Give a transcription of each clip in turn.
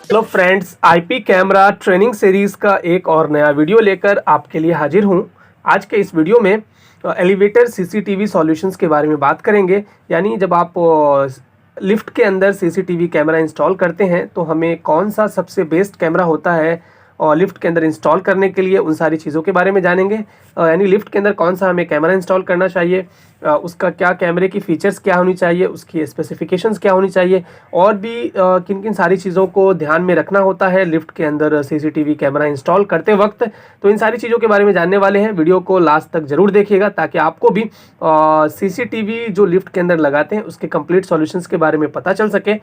Hello friends, IP camera training series का एक और नया वीडियो लेकर आपके लिए हाजिर हूं। आज के इस वीडियो में एलिवेटर सीसीटीवी सॉल्यूशंस के बारे में बात करेंगे। यानी जब आप लिफ्ट के अंदर सीसीटीवी कैमरा इंस्टॉल करते हैं तो हमें कौन सा सबसे बेस्ट कैमरा होता है और लिफ्ट के अंदर इंस्टॉल करने के लिए उन सारी चीज़ों के बारे में जानेंगे। यानी लिफ्ट के अंदर कौन सा हमें कैमरा इंस्टॉल करना चाहिए, उसका क्या कैमरे की फ़ीचर्स क्या होनी चाहिए, उसकी स्पेसिफिकेशंस क्या होनी चाहिए और भी किन किन सारी चीज़ों को ध्यान में रखना होता है लिफ्ट के अंदर सीसीटीवी कैमरा इंस्टॉल करते वक्त। तो इन सारी चीज़ों के बारे में जानने वाले हैं। वीडियो को लास्ट तक ज़रूर देखिएगा ताकि आपको भी सीसीटीवी जो लिफ्ट के अंदर लगाते हैं उसके कंप्लीट सॉल्यूशंस के बारे में पता चल सके।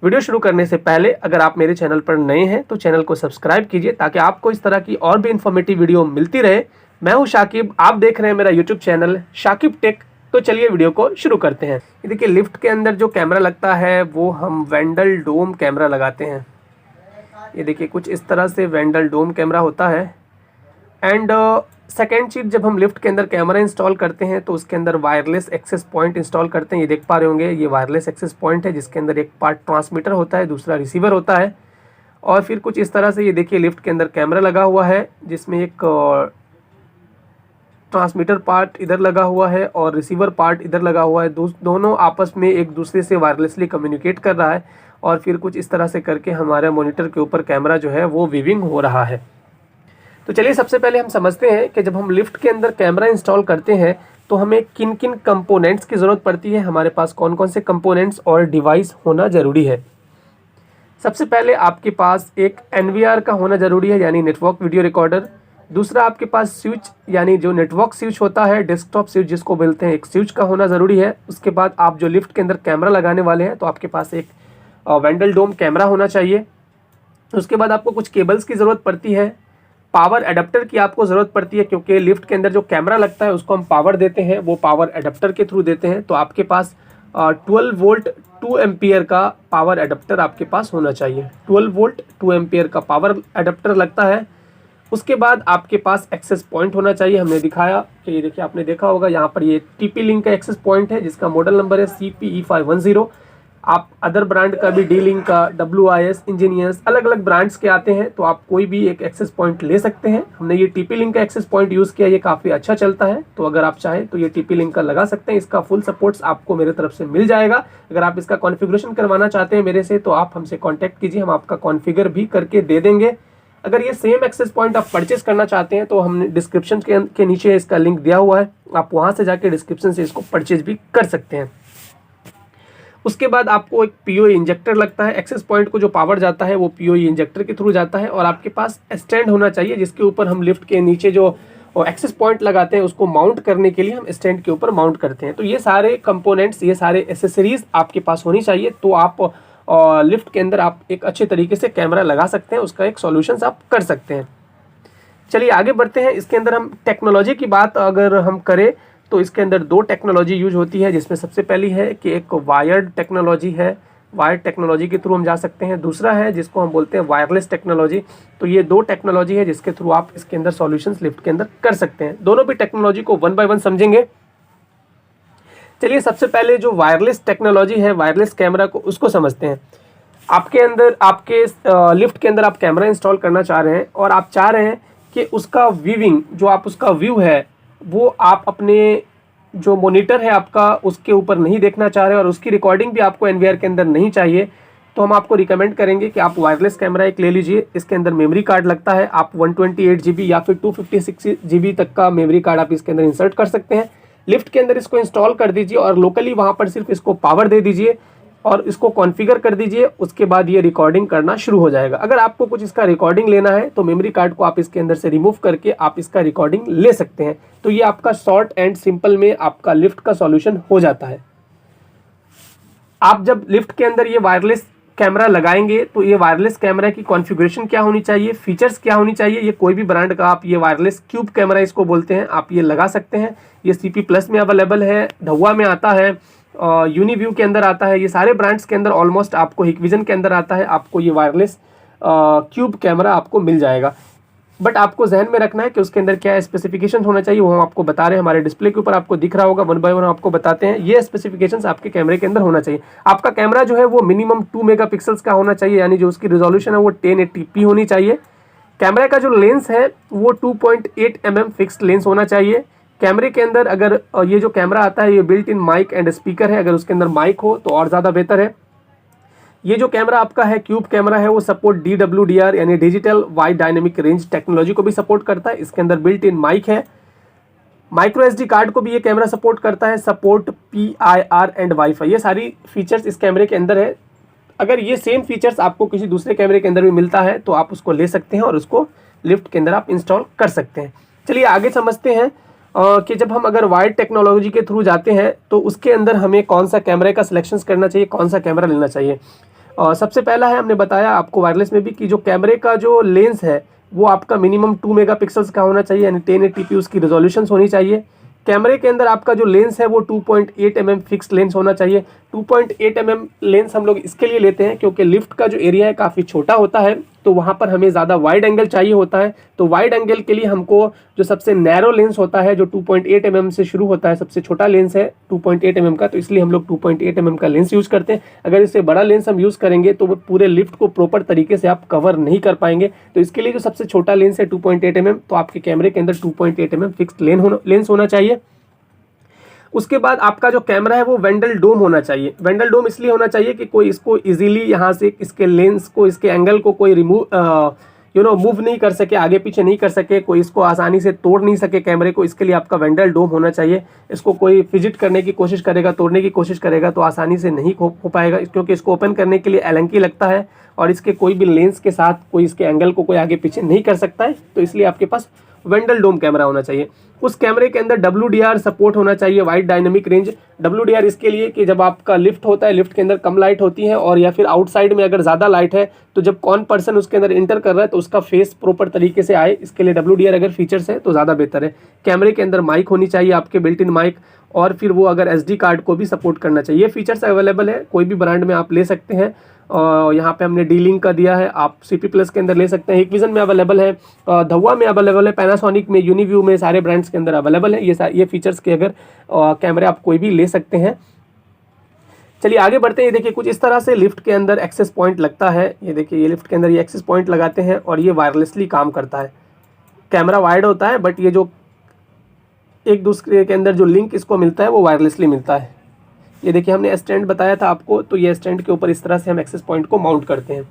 वीडियो शुरू करने से पहले अगर आप मेरे चैनल पर नए हैं तो चैनल को सब्सक्राइब कीजिए ताकि आपको इस तरह की और भी इन्फॉर्मेटिव वीडियो मिलती रहे। मैं हूं शाकिब, आप देख रहे हैं मेरा यूट्यूब चैनल शाकिब टेक। तो चलिए वीडियो को शुरू करते हैं। ये देखिए, लिफ्ट के अंदर जो कैमरा लगता है वो हम वेंडल डोम कैमरा लगाते हैं। ये देखिए, कुछ इस तरह से वेंडल डोम कैमरा होता है। एंड सेकेंड चीज़, जब हम लिफ्ट के अंदर कैमरा इंस्टॉल करते हैं तो उसके अंदर वायरलेस एक्सेस पॉइंट इंस्टॉल करते हैं। ये देख पा रहे होंगे, ये वायरलेस एक्सेस पॉइंट है जिसके अंदर एक पार्ट ट्रांसमीटर होता है, दूसरा रिसीवर होता है। और फिर कुछ इस तरह से ये देखिए, लिफ्ट के अंदर कैमरा लगा हुआ है जिसमें एक ट्रांसमीटर पार्ट इधर लगा हुआ है और रिसीवर पार्ट इधर लगा हुआ है। दोनों आपस में एक दूसरे से वायरलेसली कम्युनिकेट कर रहा है और फिर कुछ इस तरह से करके हमारे मॉनिटर के ऊपर कैमरा जो है वो वीविंग हो रहा है। तो चलिए सबसे पहले हम समझते हैं कि जब हम लिफ्ट के अंदर कैमरा इंस्टॉल करते हैं तो हमें किन किन कंपोनेंट्स की ज़रूरत पड़ती है, हमारे पास कौन कौन से कंपोनेंट्स और डिवाइस होना ज़रूरी है। सबसे पहले आपके पास एक NVR का होना ज़रूरी है, यानी नेटवर्क वीडियो रिकॉर्डर। दूसरा आपके पास स्विच, यानी जो नेटवर्क स्विच होता है, डेस्कटॉप स्विच जिसको बोलते हैं, एक स्विच का होना ज़रूरी है। उसके बाद आप जो लिफ्ट के अंदर कैमरा लगाने वाले हैं तो आपके पास एक वेंडल डोम कैमरा होना चाहिए। उसके बाद आपको कुछ केबल्स की ज़रूरत पड़ती है, पावर एडाप्टर की आपको ज़रूरत पड़ती है क्योंकि लिफ्ट के अंदर जो कैमरा लगता है उसको हम पावर देते हैं, वो पावर एडाप्टर के थ्रू देते हैं। तो आपके पास 12 वोल्ट 2 एम्पियर का पावर एडाप्टर आपके पास होना चाहिए। 12 वोल्ट 2 एम्पियर का पावर एडाप्टर लगता है। उसके बाद आपके पास एक्सेस पॉइंट होना चाहिए। हमने दिखाया कि ये देखिए, आपने देखा होगा यहाँ पर ये TP लिंक का एक्सेस पॉइंट है जिसका मॉडल नंबर है CPE510। आप अदर ब्रांड का भी, डी लिंक का, WIS, इंजीनियर्स, अलग अलग ब्रांड्स के आते हैं तो आप कोई भी एक एक्सेस पॉइंट ले सकते हैं। हमने ये TP लिंक का एक्सेस पॉइंट यूज़ किया, ये काफ़ी अच्छा चलता है। तो अगर आप चाहें तो ये TP लिंक का लगा सकते हैं। इसका फुल सपोर्ट्स आपको मेरे तरफ से मिल जाएगा। अगर आप इसका कॉन्फ़िगरेशन करवाना चाहते हैं मेरे से तो आप हमसे कॉन्टैक्ट कीजिए, हम आपका कॉन्फ़िगर भी करके दे देंगे। अगर ये सेम एक्सेस पॉइंट आप परचेस करना चाहते हैं तो हमने डिस्क्रिप्शन के नीचे इसका लिंक दिया हुआ है, आप वहाँ से जाके डिस्क्रिप्शन से इसको परचेज भी कर सकते हैं। उसके बाद आपको एक POE इंजेक्टर लगता है। एक्सेस पॉइंट को जो पावर जाता है वो POE इंजेक्टर के थ्रू जाता है। और आपके पास स्टैंड होना चाहिए जिसके ऊपर हम लिफ्ट के नीचे जो एक्सेस पॉइंट लगाते हैं उसको माउंट करने के लिए हम स्टैंड के ऊपर माउंट करते हैं। तो ये सारे कंपोनेंट्स, ये सारे एसेसरीज आपके पास होनी चाहिए तो आप लिफ्ट के अंदर आप एक अच्छे तरीके से कैमरा लगा सकते हैं, उसका एक सॉल्यूशंस आप कर सकते हैं। चलिए आगे बढ़ते हैं। इसके अंदर हम टेक्नोलॉजी की बात अगर हम करें तो इसके अंदर 2 टेक्नोलॉजी यूज होती है, जिसमें सबसे पहली है कि एक वायर्ड टेक्नोलॉजी है, वायर्ड टेक्नोलॉजी के थ्रू हम जा सकते हैं। दूसरा है जिसको हम बोलते हैं वायरलेस टेक्नोलॉजी। तो ये 2 टेक्नोलॉजी है जिसके थ्रू आप इसके अंदर सॉल्यूशंस लिफ्ट के अंदर कर सकते हैं। दोनों भी टेक्नोलॉजी को 1 बाय 1 समझेंगे। चलिए सबसे पहले जो वायरलेस टेक्नोलॉजी है, वायरलेस कैमरा को, उसको समझते हैं। आपके अंदर, आपके लिफ्ट के अंदर आप कैमरा इंस्टॉल करना चाह रहे हैं और आप चाह रहे हैं कि उसका व्यूइंग, जो आप उसका व्यू है वो आप अपने जो मॉनिटर है आपका उसके ऊपर नहीं देखना चाह रहे और उसकी रिकॉर्डिंग भी आपको NVR के अंदर नहीं चाहिए, तो हम आपको रिकमेंड करेंगे कि आप वायरलेस कैमरा एक ले लीजिए। इसके अंदर मेमोरी कार्ड लगता है, आप 128 GB या फिर 256 GB तक का मेमोरी कार्ड आप इसके अंदर इंसर्ट कर सकते हैं। लिफ्ट के अंदर इसको इंस्टॉल कर दीजिए और लोकली वहाँ पर सिर्फ इसको पावर दे दीजिए और इसको कॉन्फ़िगर कर दीजिए। उसके बाद ये रिकॉर्डिंग करना शुरू हो जाएगा। अगर आपको कुछ इसका रिकॉर्डिंग लेना है तो मेमोरी कार्ड को आप इसके अंदर से रिमूव करके आप इसका रिकॉर्डिंग ले सकते हैं। तो ये आपका शॉर्ट एंड सिंपल में आपका लिफ्ट का सॉल्यूशन हो जाता है। आप जब लिफ्ट के अंदर ये वायरलेस कैमरा लगाएंगे तो ये वायरलेस कैमरा की कॉन्फ़िगरेशन क्या होनी चाहिए, फीचर्स क्या होनी चाहिए, ये कोई भी ब्रांड का आप ये वायरलेस क्यूब कैमरा इसको बोलते हैं, आप ये लगा सकते हैं। ये CP+ में अवेलेबल है, धुआ में आता है, यूनिव्यू के अंदर आता है, ये सारे ब्रांड्स के अंदर ऑलमोस्ट आपको, हिकविजन के अंदर आता है, आपको ये वायरलेस क्यूब कैमरा आपको मिल जाएगा। बट आपको जहन में रखना है कि उसके अंदर क्या स्पेसिफिकेशन होना चाहिए, वो हम आपको बता रहे हैं। हमारे डिस्प्ले के ऊपर आपको दिख रहा होगा, वन बाय वन आपको बताते हैं। ये स्पेसिफिकेशंस आपके कैमरे के अंदर होना चाहिए। आपका कैमरा जो है वो मिनिमम 2 मेगापिक्सल्स का होना चाहिए, यानी जो उसकी रिजोल्यूशन है वो 1080p होनी चाहिए। कैमरे का जो लेंस है वो 2.8 mm फिक्स्ड लेंस होना चाहिए। कैमरे के अंदर अगर ये जो कैमरा आता है ये built in mic and speaker है, अगर उसके अंदर माइक हो तो और ज़्यादा बेहतर है। ये जो कैमरा आपका है क्यूब कैमरा है, वो सपोर्ट DWDR यानी digital wide dynamic range technology को भी सपोर्ट करता है। इसके अंदर बिल्ट इन माइक है। माइक्रो SD कार्ड को भी ये कैमरा सपोर्ट करता है। सपोर्ट PIR एंड वाईफाई, ये सारी फीचर्स इस कैमरे के अंदर है। अगर ये सेम फीचर्स आपको किसी दूसरे कैमरे के अंदर भी मिलता है तो आप उसको ले सकते हैं और उसको लिफ्ट के अंदर आप इंस्टॉल कर सकते हैं। चलिए आगे समझते हैं कि जब हम अगर वाइड टेक्नोलॉजी के थ्रू जाते हैं तो उसके अंदर हमें कौन सा कैमरे का सिलेक्शन करना चाहिए, कौन सा कैमरा लेना चाहिए। सबसे पहला है, हमने बताया आपको वायरलेस में भी कि जो कैमरे का जो लेंस है वो आपका मिनिमम 2 मेगापिक्सल्स का होना चाहिए, यानी 1080p उसकी रेजोल्यूशन होनी चाहिए। कैमरे के अंदर आपका जो लेंस है वो 2.8 mm फिक्स्ड लेंस होना चाहिए। 2.8 mm लेंस हम लोग इसके लिए लेते हैं क्योंकि लिफ्ट का जो एरिया है काफ़ी छोटा होता है, तो वहाँ पर हमें ज़्यादा वाइड एंगल चाहिए होता है। तो वाइड एंगल के लिए हमको जो सबसे नैरो लेंस होता है, जो 2.8 mm से शुरू होता है, सबसे छोटा लेंस है 2.8 mm का, तो इसलिए हम लोग 2.8 mm का लेंस यूज़ करते हैं। अगर इससे बड़ा लेंस हम यूज़ करेंगे तो वो पूरे लिफ्ट को प्रॉपर तरीके से आप कवर नहीं कर पाएंगे। तो इसके लिए जो सबसे छोटा लेंस है 2.8 mm, तो आपके कैमरे के अंदर 2.8 mm फिक्स्ड लेंस होना चाहिए। उसके बाद आपका जो कैमरा है वो वेंडल डोम होना चाहिए। वेंडल डोम इसलिए होना चाहिए कि कोई इसको इजीली यहाँ से इसके लेंस को, इसके एंगल को कोई मूव नहीं कर सके, आगे पीछे नहीं कर सके, कोई इसको आसानी से तोड़ नहीं सके कैमरे को। इसके लिए आपका वेंडल डोम होना चाहिए। इसको कोई फिजिट करने की कोशिश करेगा, तोड़ने की कोशिश करेगा तो आसानी से नहीं हो पाएगा, क्योंकि इसको ओपन करने के लिए एलन की लगता है और इसके कोई भी लेंस के साथ कोई इसके एंगल को कोई आगे पीछे नहीं कर सकता है। तो इसलिए आपके पास वेंडल डोम कैमरा होना चाहिए। उस कैमरे के अंदर WDR सपोर्ट होना चाहिए, वाइड डायनेमिक रेंज। WDR इसके लिए कि जब आपका लिफ्ट होता है, लिफ्ट के अंदर कम लाइट होती है और या फिर आउटसाइड में अगर ज़्यादा लाइट है, तो जब कौन पर्सन उसके अंदर इंटर कर रहा है तो उसका फेस प्रॉपर तरीके से आए, इसके लिए WDR अगर फीचर्स है तो ज़्यादा बेहतर है। कैमरे के अंदर माइक होनी चाहिए आपके, बिल्ट इन माइक, और फिर वो अगर SD कार्ड को भी सपोर्ट करना चाहिए। ये फीचर्स अवेलेबल है, कोई भी ब्रांड में आप ले सकते हैं। और यहाँ पे हमने D-Link का दिया है, आप CP+ के अंदर ले सकते हैं। हिकविजन में अवेलेबल है, धुआ में अवेलेबल है, पैनासोनिक में, यूनिव्यू में, सारे ब्रांड्स के अंदर अवेलेबल है ये फीचर्स के अगर कैमरे आप कोई भी ले सकते हैं। चलिए आगे बढ़ते हैं। ये देखिए कुछ इस तरह से लिफ्ट के अंदर एक्सेस पॉइंट लगता है। ये देखिए ये लिफ्ट के अंदर ये एक्सेस पॉइंट लगाते हैं और ये वायरलेसली काम करता है। कैमरा वायर्ड होता है बट ये जो एक दूसरे के अंदर जो लिंक इसको मिलता है वो वायरलेसली मिलता है। ये देखिए हमने स्टैंड बताया था आपको, तो ये स्टैंड के ऊपर इस तरह से हम एक्सेस पॉइंट को माउंट करते हैं।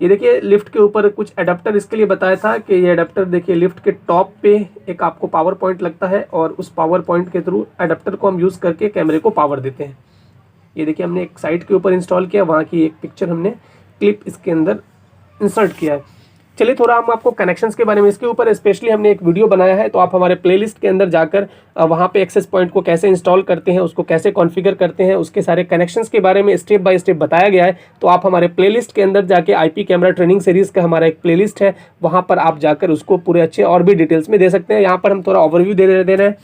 ये देखिए लिफ्ट के ऊपर कुछ एडाप्टर इसके लिए बताया था कि ये एडाप्टर देखिए लिफ्ट के टॉप पे एक आपको पावर पॉइंट लगता है और उस पावर पॉइंट के थ्रू एडाप्टर को हम यूज़ करके कैमरे को पावर देते हैं। ये देखिए हमने एक साइड के ऊपर इंस्टॉल किया, वहाँ की एक पिक्चर हमने क्लिप इसके अंदर इंसर्ट किया है। चलिए थोड़ा हम आपको कनेक्शंस के बारे में, इसके ऊपर स्पेशली हमने एक वीडियो बनाया है, तो आप हमारे प्लेलिस्ट के अंदर जाकर वहाँ पे एक्सेस पॉइंट को कैसे इंस्टॉल करते हैं, उसको कैसे कॉन्फ़िगर करते हैं, उसके सारे कनेक्शंस के बारे में स्टेप बाय स्टेप बताया गया है। तो आप हमारे प्लेलिस्ट के अंदर जाके IP कैमरा ट्रेनिंग सीरीज़ का हमारा एक प्लेलिस्ट है, वहाँ पर आप जाकर उसको पूरे अच्छे और भी डिटेल्स में दे सकते हैं। यहाँ पर हम थोड़ा ओवरव्यू दे रहे हैं।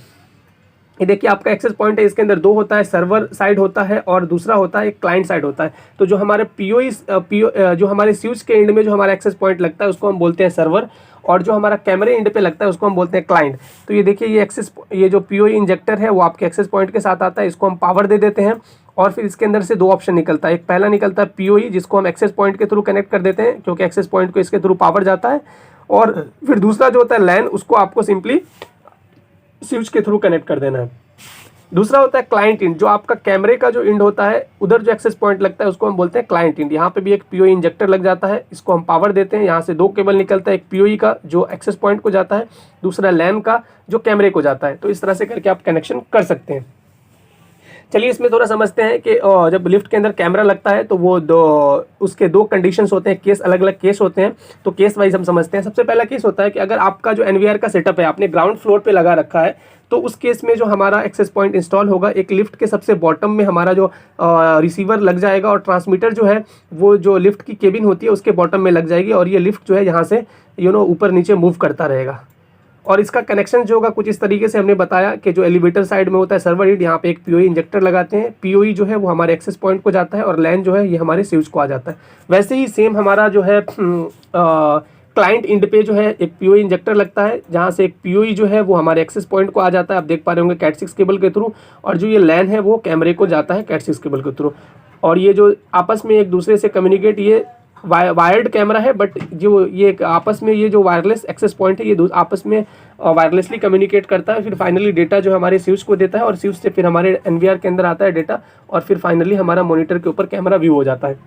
ये देखिए आपका एक्सेस पॉइंट है, इसके अंदर दो होता है, सर्वर साइड होता है और दूसरा होता है एक क्लाइंट साइड होता है। तो जो हमारे जो हमारे स्विच के एंड में जो हमारा एक्सेस पॉइंट लगता है उसको हम बोलते हैं सर्वर, और जो हमारा कैमरे एंड पे लगता है उसको हम बोलते हैं क्लाइंट। तो ये देखिए ये जो POE इंजेक्टर है वो आपके एक्सेस पॉइंट के साथ आता है, इसको हम पावर दे देते हैं और फिर इसके अंदर से दो ऑप्शन निकलता है। एक पहला निकलता है POE, जिसको हम एक्सेस पॉइंट के थ्रू कनेक्ट कर देते हैं क्योंकि एक्सेस पॉइंट को इसके थ्रू पावर जाता है, और फिर दूसरा जो होता है LAN, उसको आपको सिंपली स्विच के थ्रू कनेक्ट कर देना है। दूसरा होता है क्लाइंट इंड, जो आपका कैमरे का जो इंड होता है उधर जो एक्सेस पॉइंट लगता है उसको हम बोलते हैं क्लाइंट इंड। यहाँ पे भी एक POE इंजेक्टर लग जाता है, इसको हम पावर देते हैं। यहाँ से दो केबल निकलता है, एक POE का जो एक्सेस पॉइंट को जाता है, दूसरा LAN का जो कैमरे को जाता है। तो इस तरह से करके आप कनेक्शन कर सकते हैं। चलिए इसमें थोड़ा समझते हैं कि जब लिफ्ट के अंदर कैमरा लगता है तो वो उसके दो कंडीशंस होते हैं, केस अलग अलग केस होते हैं। तो केस वाइज हम समझते हैं। सबसे पहला केस होता है कि अगर आपका जो NVR का सेटअप है आपने ग्राउंड फ्लोर पे लगा रखा है, तो उस केस में जो हमारा एक्सेस पॉइंट इंस्टॉल होगा, एक लिफ्ट के सबसे बॉटम में हमारा जो रिसीवर लग जाएगा और ट्रांसमीटर जो है वो जो लिफ्ट की केबिन होती है उसके बॉटम में लग जाएगी, और ये लिफ्ट जो है यहाँ से ऊपर नीचे मूव करता रहेगा। और इसका कनेक्शन जो होगा कुछ इस तरीके से हमने बताया कि जो एलिवेटर साइड में होता है सर्वर हीड, यहाँ पे एक POE इंजेक्टर लगाते हैं। POE जो है वो हमारे एक्सेस पॉइंट को जाता है और LAN जो है ये हमारे स्विच को आ जाता है। वैसे ही सेम हमारा जो है क्लाइंट इंड पे जो है एक पीओई इंजेक्टर लगता है, जहाँ से एक पीओई जो है वो हमारे एक्सेस पॉइंट को आ जाता है, आप देख पा रहे होंगे कैट6 केबल के थ्रू, और जो ये लैन है वो कैमरे को जाता है कैट6 केबल के थ्रू। और ये जो आपस में एक दूसरे से कम्युनिकेट, ये वायर्ड कैमरा है, बट जो ये आपस में ये जो वायरलेस एक्सेस पॉइंट है ये आपस में वायरलेसली कम्युनिकेट करता है, फिर फाइनली डेटा जो हमारे स्विच को देता है, और स्विच से फिर हमारे एनवीआर के अंदर आता है डेटा, और फिर फाइनली हमारा मॉनिटर के ऊपर कैमरा व्यू हो जाता है।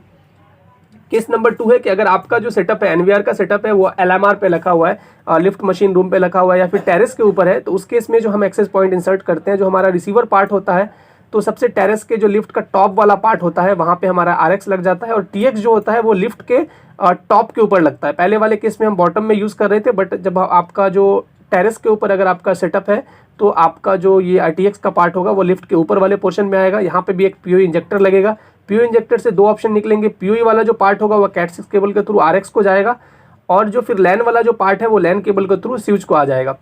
केस नंबर 2 है कि अगर आपका जो सेटअप है, एनवीआर का सेटअप है, वो एलएमआर पे रखा हुआ है, लिफ्ट मशीन रूम पे रखा हुआ है, या फिर टेरेस के ऊपर है, तो उस केस में जो हम एक्सेस पॉइंट इंसर्ट करते हैं, जो हमारा रिसीवर पार्ट होता है, तो सबसे टेरेस के जो लिफ्ट का टॉप वाला पार्ट होता है वहाँ पे हमारा RX लग जाता है, और TX जो होता है वो लिफ्ट के टॉप के ऊपर लगता है। पहले वाले केस में हम बॉटम में यूज़ कर रहे थे, बट जब आपका जो टेरेस के ऊपर अगर आपका सेटअप है, तो आपका जो ये RTX का पार्ट होगा वो लिफ्ट के ऊपर वाले पोर्शन में आएगा। यहाँ पे भी एक पीओई इंजेक्टर लगेगा। पीओई इंजेक्टर से 2 ऑप्शन निकलेंगे, पीओई वाला जो पार्ट होगा वो कैट6 केबल के थ्रू RX को जाएगा, और जो फिर लैन वाला जो पार्ट है वो लैन केबल के थ्रू स्विच को आ जाएगा।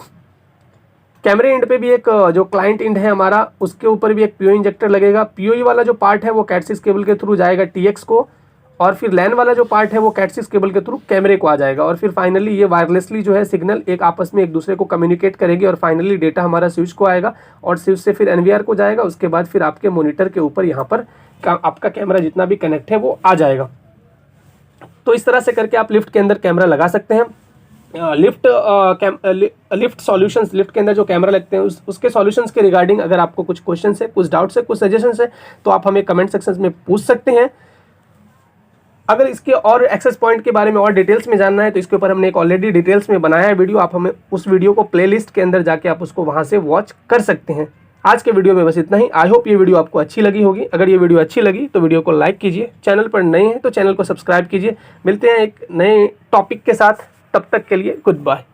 कैमरे इंड पे भी एक जो क्लाइंट इंड है हमारा, उसके ऊपर भी एक पीओई इंजेक्टर लगेगा। पीओई वाला जो पार्ट है वो कैट6 केबल के थ्रू जाएगा TX को, और फिर लैन वाला जो पार्ट है वो कैट6 केबल के थ्रू कैमरे को आ जाएगा, और फिर फाइनली ये वायरलेसली जो है सिग्नल एक आपस में एक दूसरे को कम्युनिकेट करेगी, और फाइनली डेटा हमारा स्विच को आएगा, और स्विच से फिर एनवीआर को जाएगा। उसके बाद फिर आपके मॉनिटर के ऊपर यहाँ पर आपका कैमरा जितना भी कनेक्ट है वो आ जाएगा। तो इस तरह से करके आप लिफ्ट के अंदर कैमरा लगा सकते हैं। लिफ्ट सॉल्यूशंस, लिफ्ट के अंदर जो कैमरा लगते हैं उसके सॉल्यूशंस के रिगार्डिंग अगर आपको कुछ क्वेश्चन है, कुछ डाउट्स है, कुछ सजेशंस है, तो आप हमें कमेंट सेक्शन में पूछ सकते हैं। अगर इसके और एक्सेस पॉइंट के बारे में और डिटेल्स में जानना है, तो इसके ऊपर हमने एक ऑलरेडी डिटेल्स में बनाया है वीडियो, आप हमें उस वीडियो को प्लेलिस्ट के अंदर जाके आप उसको वहाँ से वॉच कर सकते हैं। आज के वीडियो में बस इतना ही। आई होप ये वीडियो आपको अच्छी लगी होगी। अगर ये वीडियो अच्छी लगी तो वीडियो को लाइक कीजिए, चैनल पर नए हैं तो चैनल को सब्सक्राइब कीजिए। मिलते हैं एक नए टॉपिक के साथ, तब तक के लिए गुड बाय।